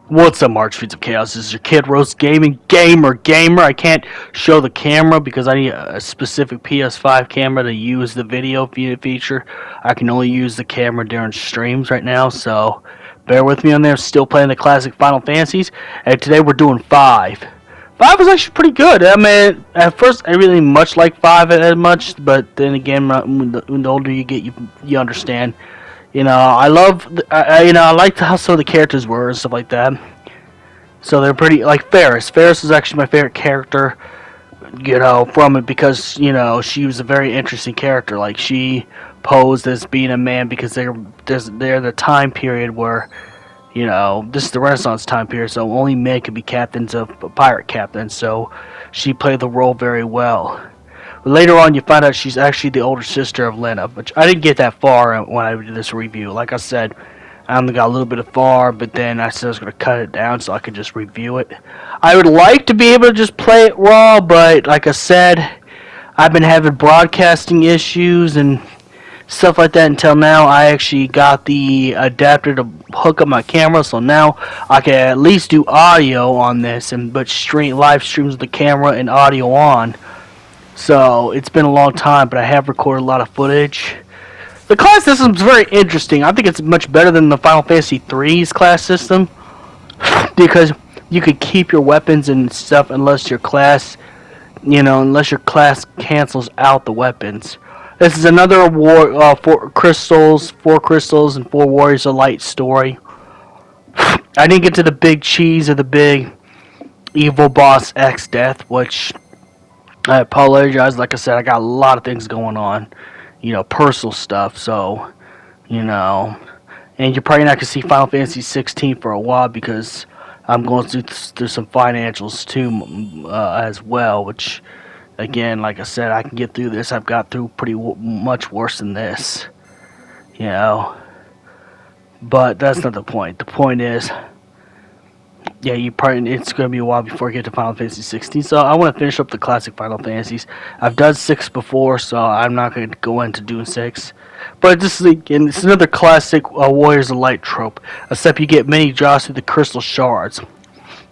What's up, March Feeds of Chaos? This is your Kid Roast Gaming gamer. I can't show the camera because I need a specific PS5 camera to use the video feature. I can only use the camera during streams right now, so bear with me on there. Still playing the classic Final Fantasies, and today we're doing 5. 5 was actually pretty good. I mean, at first I really much like 5 as much, but then again, when the older you get, you understand. You know, I love, I liked how some of the characters were and stuff like that. So they're pretty, like Ferris. Ferris is actually my favorite character, from it because, she was a very interesting character. Like, she posed as being a man because they're the time period where, this is the Renaissance time period, so only men could be captains of pirate captains. So she played the role very well. Later on, you find out she's actually the older sister of Lena, which I didn't get that far when I did this review. Like I said, I only got a little bit far, but then I said I was going to cut it down so I could just review it. I would like to be able to just play it raw, but like I said, I've been having broadcasting issues and stuff like that until now. I actually got the adapter to hook up my camera, so now I can at least do audio on this, but live streams with the camera and audio on. So it's been a long time, but I have recorded a lot of footage. The class system is very interesting. I think it's much better than the Final Fantasy III's class system because you could keep your weapons and stuff unless your class, cancels out the weapons. This is another four crystals, and 4 Warriors of Light story. I didn't get to the big cheese or the big evil boss X death, which I apologize. Like I said, I got a lot of things going on, personal stuff. So, and you're probably not gonna see Final Fantasy 16 for a while because I'm going through some financials too, as well. Which, again, like I said, I can get through this. I've got through pretty much worse than this, But that's not the point. The point is, yeah, it's going to be a while before I get to Final Fantasy 16, so I want to finish up the classic Final Fantasies. I've done 6 before, so I'm not going to go into doing 6. But this is, again, it's another classic Warriors of Light trope, except you get many jobs through the Crystal Shards.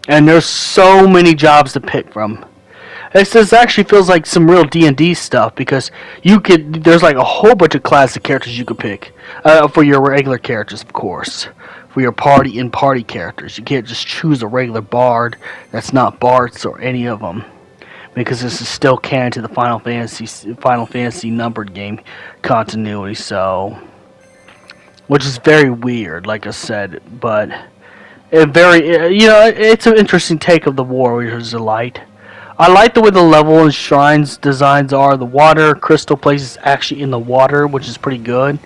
And there's so many jobs to pick from. This actually feels like some real D&D stuff, because there's like a whole bunch of classic characters you could pick, for your regular characters, of course. For your party characters. You can't just choose a regular bard that's not Bards or any of them, because this is still canon to the Final Fantasy numbered game continuity, so, which is very weird, like I said, but it's an interesting take of the Warriors of Light. I like the way the level and shrines designs are. The water crystal place is actually in the water, which is pretty good.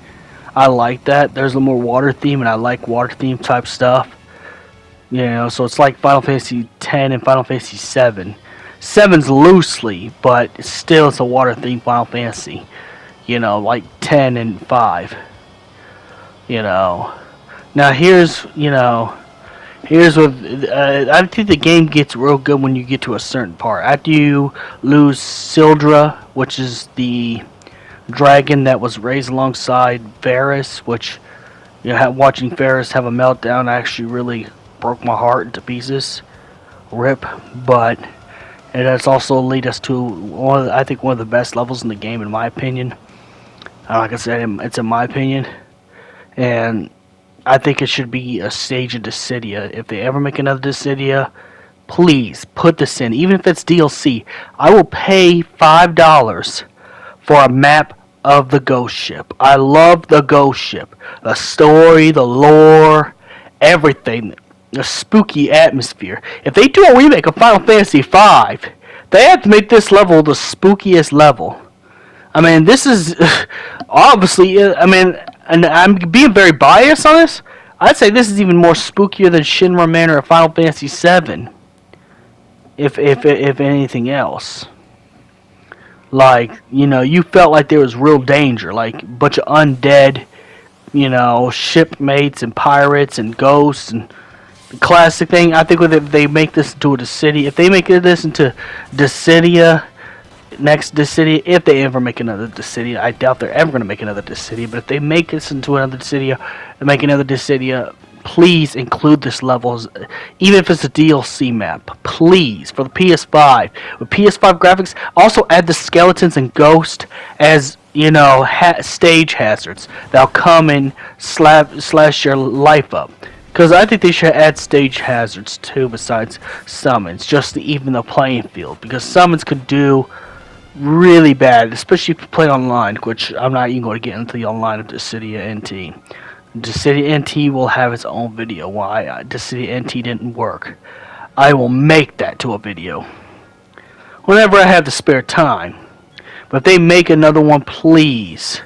I like that. There's a little more water theme, and I like water theme type stuff. So it's like Final Fantasy X and Final Fantasy VII. 7's loosely, but still it's a water theme Final Fantasy. Like 10 and 5. Now here's what I think the game gets real good when you get to a certain part. After you lose Sildra, which is the dragon that was raised alongside Ferris, which, watching Ferris have a meltdown actually really broke my heart into pieces. Rip. But it has also lead us to one of the best levels in the game, in my opinion. Like I said, it's in my opinion, and I think it should be a stage of Dissidia. If they ever make another Dissidia, please put this in, even if it's DLC. I will pay $5 for a map of the Ghost Ship. I love the Ghost Ship. The story, the lore, everything. The spooky atmosphere. If they do a remake of Final Fantasy V, they have to make this level the spookiest level. I mean, this is obviously, and I'm being very biased on this. I'd say this is even more spookier than Shinra Manor or Final Fantasy VII. If anything else. Like, you felt like there was real danger, like a bunch of undead, shipmates and pirates and ghosts and the classic thing. I think if they make this into a Dissidia, if they make this into Dissidia, next Dissidia, if they ever make another Dissidia, I doubt they're ever going to make another Dissidia, but if they make this into another Dissidia, and make another Dissidia, please include this level, even if it's a DLC map. Please, for the PS5, with PS5 graphics, also add the skeletons and ghosts as stage hazards that'll come and slash your life up. Because I think they should add stage hazards too, besides summons, just to even the playing field. Because summons could do really bad, especially if you play online, which I'm not even going to get into the online of Dissidia NT. Dissidia NT will have its own video why Dissidia NT didn't work. I will make that to a video whenever I have the spare time. But if they make another one, please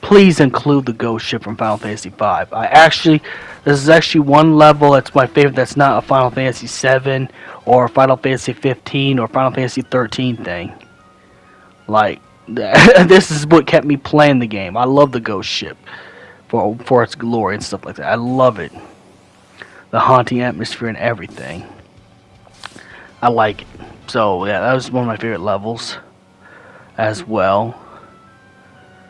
include the ghost ship from Final Fantasy V. This is actually one level that's my favorite that's not a Final Fantasy VII or Final Fantasy 15 or Final Fantasy 13 thing. Like, this is what kept me playing the game. I love the ghost ship for its glory and stuff like that. I love it. The haunting atmosphere and everything. I like it. So, yeah, that was one of my favorite levels as well.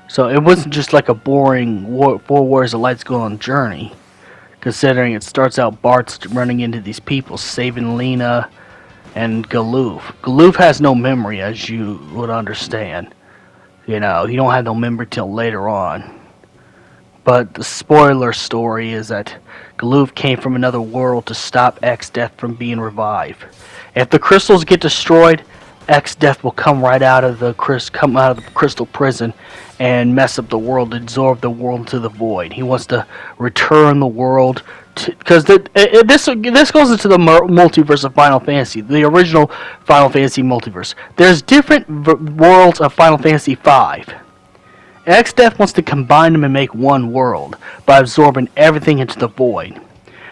So, it wasn't just like a boring Four Warriors of Light's Golden journey. Considering it starts out Bart's running into these people, saving Lena and Galoof. Galoof has no memory, as you would understand. You don't have no memory till later on. But the spoiler story is that Galoof came from another world to stop X-Death from being revived. If the crystals get destroyed, X-Death will come out of the crystal prison and mess up the world, absorb the world into the void. He wants to return the world because this goes into the multiverse of Final Fantasy, the original Final Fantasy multiverse. There's different worlds of Final Fantasy V. X-Death wants to combine them and make one world by absorbing everything into the void,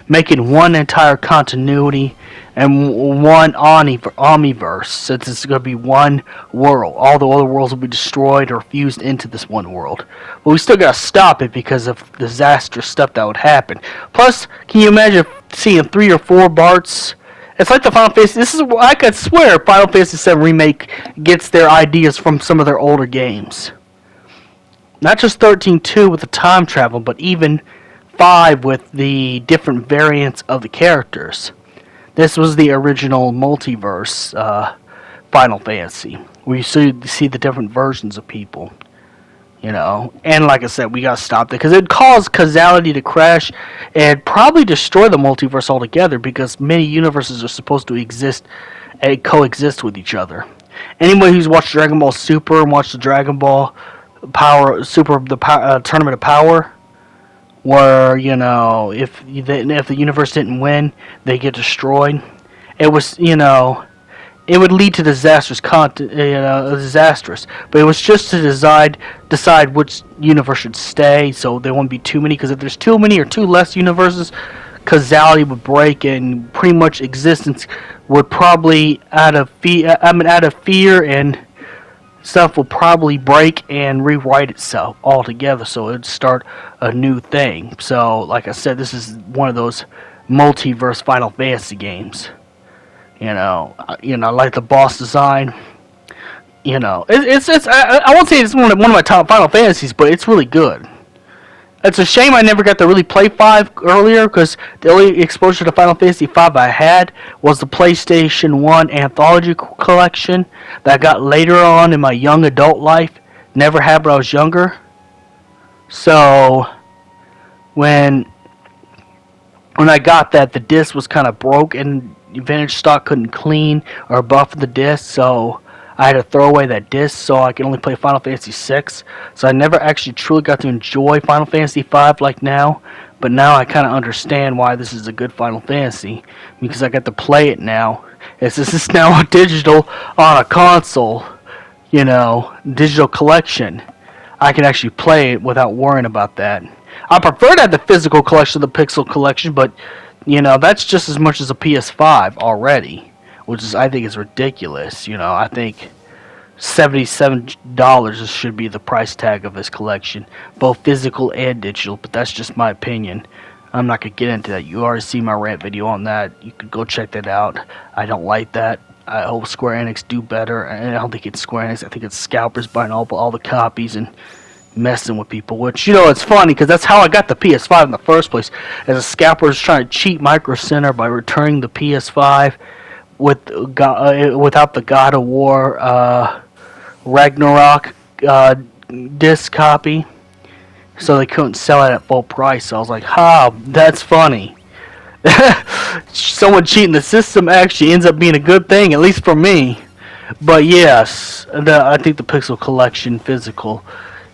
making one entire continuity and one omniverse, since it's going to be one world. All the other worlds will be destroyed or fused into this one world. But we still got to stop it because of disastrous stuff that would happen. Plus, can you imagine seeing 3 or 4 Barts? It's like the Final Fantasy. I could swear Final Fantasy VII Remake gets their ideas from some of their older games. Not just 13.2 with the time travel, but even 5 with the different variants of the characters. This was the original multiverse Final Fantasy, where you see the different versions of people. And like I said, we gotta stop that because it'd cause causality to crash and probably destroy the multiverse altogether because many universes are supposed to exist and coexist with each other. Anybody who's watched Dragon Ball Super and watched the Dragon Ball Tournament of Power, where if the universe didn't win, they get destroyed. It was it would lead to disastrous, but it was just to decide which universe should stay, so there won't be too many. Because if there's too many or too less universes, causality would break, and pretty much existence would probably out of fear and stuff will probably break and rewrite itself altogether, so it'd start a new thing. So, like I said, this is one of those multiverse Final Fantasy games. Like the boss design. I won't say it's one of my top Final Fantasies, but it's really good. It's a shame I never got to really play 5 earlier, because the only exposure to Final Fantasy V I had was the PlayStation 1 Anthology Collection that I got later on in my young adult life. Never had when I was younger. So, when I got that, the disc was kind of broke, and vintage stock couldn't clean or buff the disc, so I had to throw away that disc so I could only play Final Fantasy VI. So I never actually truly got to enjoy Final Fantasy V like now. But now I kind of understand why this is a good Final Fantasy, because I got to play it now. This is now digital on a console, digital collection. I can actually play it without worrying about that. I prefer to have the physical collection, the Pixel collection, but that's just as much as a PS5 already. Which I think is ridiculous. I think $77 should be the price tag of this collection, both physical and digital. But that's just my opinion. I'm not gonna get into that. You already see my rant video on that. You could go check that out. I don't like that. I hope Square Enix do better. And I don't think it's Square Enix. I think it's scalpers buying all the copies and messing with people. Which, you know, it's funny because that's how I got the PS5 in the first place. As a scalper was trying to cheat Micro Center by returning the PS5 without the God of War Ragnarok disc copy, so they couldn't sell it at full price. So I was like, "Ha, that's funny." Someone cheating the system actually ends up being a good thing, at least for me. But yes, I think the Pixel Collection physical,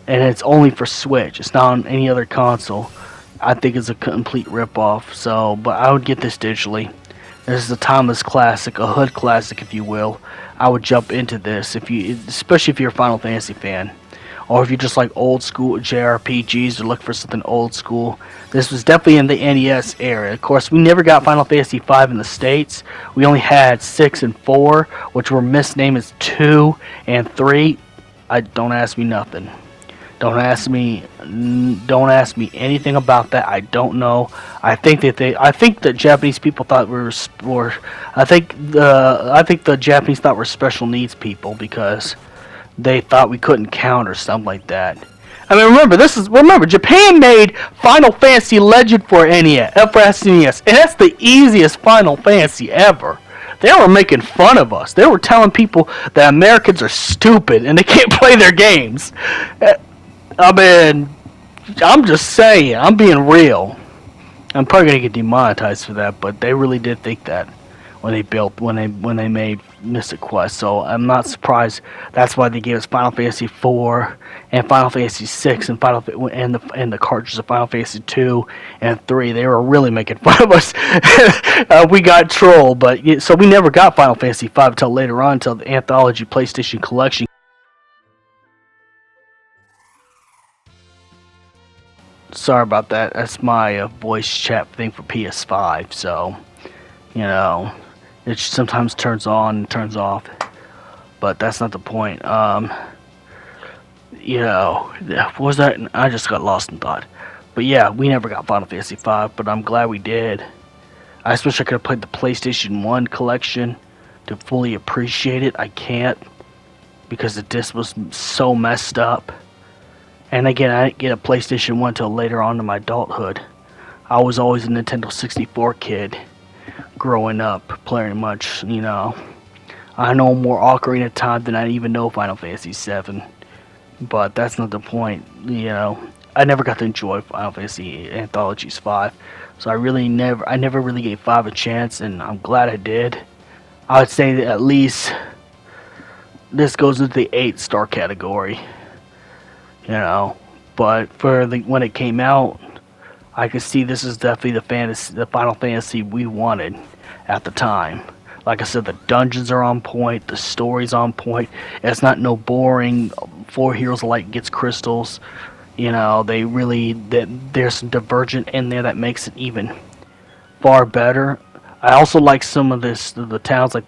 and it's only for Switch. It's not on any other console. I think it's a complete ripoff. So, but I would get this digitally. This is a timeless classic, a hood classic, if you will. I would jump into this especially if you're a Final Fantasy fan, or if you just like old school JRPGs or look for something old school. This was definitely in the NES era. Of course, we never got Final Fantasy V in the States. We only had 6 and 4, which were misnamed as 2 and 3. Don't ask me nothing. Don't ask me anything about that. I don't know. I think the Japanese people thought I think the Japanese thought we're special needs people because they thought we couldn't count or something like that. I mean, remember Japan made Final Fantasy Legend for NES, for SNES, and that's the easiest Final Fantasy ever. They were making fun of us. They were telling people that Americans are stupid and they can't play their games. I mean, I'm just saying, I'm being real. I'm probably gonna get demonetized for that, but they really did think that when they made Mystic Quest. So I'm not surprised. That's why they gave us Final Fantasy 4 and Final Fantasy 6 and the cartridges of Final Fantasy 2 and 3. They were really making fun of us. We got trolled, but so we never got Final Fantasy 5 until later on, until the Anthology PlayStation Collection. Sorry about that. That's my voice chat thing for PS5. So, you know, it sometimes turns on and turns off. But that's not the point. You know, what was that? I just got lost in thought. But yeah, we never got Final Fantasy V, but I'm glad we did. I just wish I could have played the PlayStation 1 collection to fully appreciate it. I can't because the disc was so messed up. And again, I didn't get a PlayStation 1 until later on in my adulthood. I was always a Nintendo 64 kid growing up, pretty much, you know. I know more Ocarina of Time than I even know Final Fantasy 7. But that's not the point, you know. I never got to enjoy Final Fantasy Anthologies 5. So I never really gave 5 a chance, and I'm glad I did. I would say that at least this goes into the 8-star category. You know, but when it came out, I could see this is definitely the Final Fantasy we wanted at the time. Like I said, the dungeons are on point, the story's on point. It's not no boring 4 Heroes of Light gets crystals. You know, there's some Divergent in there that makes it even far better. I also like some of the towns like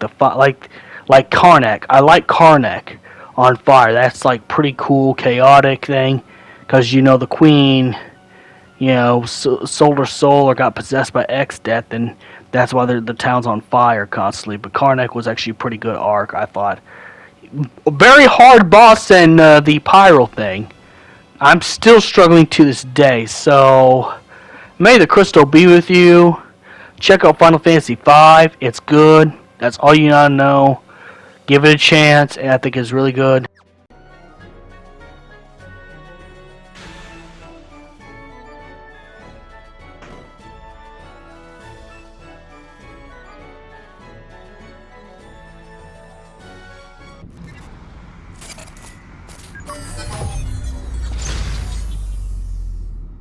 like Karnak. I like Karnak on fire. That's like pretty cool, chaotic thing, because you know the queen, you know, sold her soul or got possessed by X-Death, and that's why the town's on fire constantly. But Karnak was actually a pretty good arc, I thought. A very hard boss than the Pyro thing. I'm still struggling to this day. So may the crystal be with you. Check out Final Fantasy V. It's good. That's all you gotta know. Give it a chance, and I think it's really good.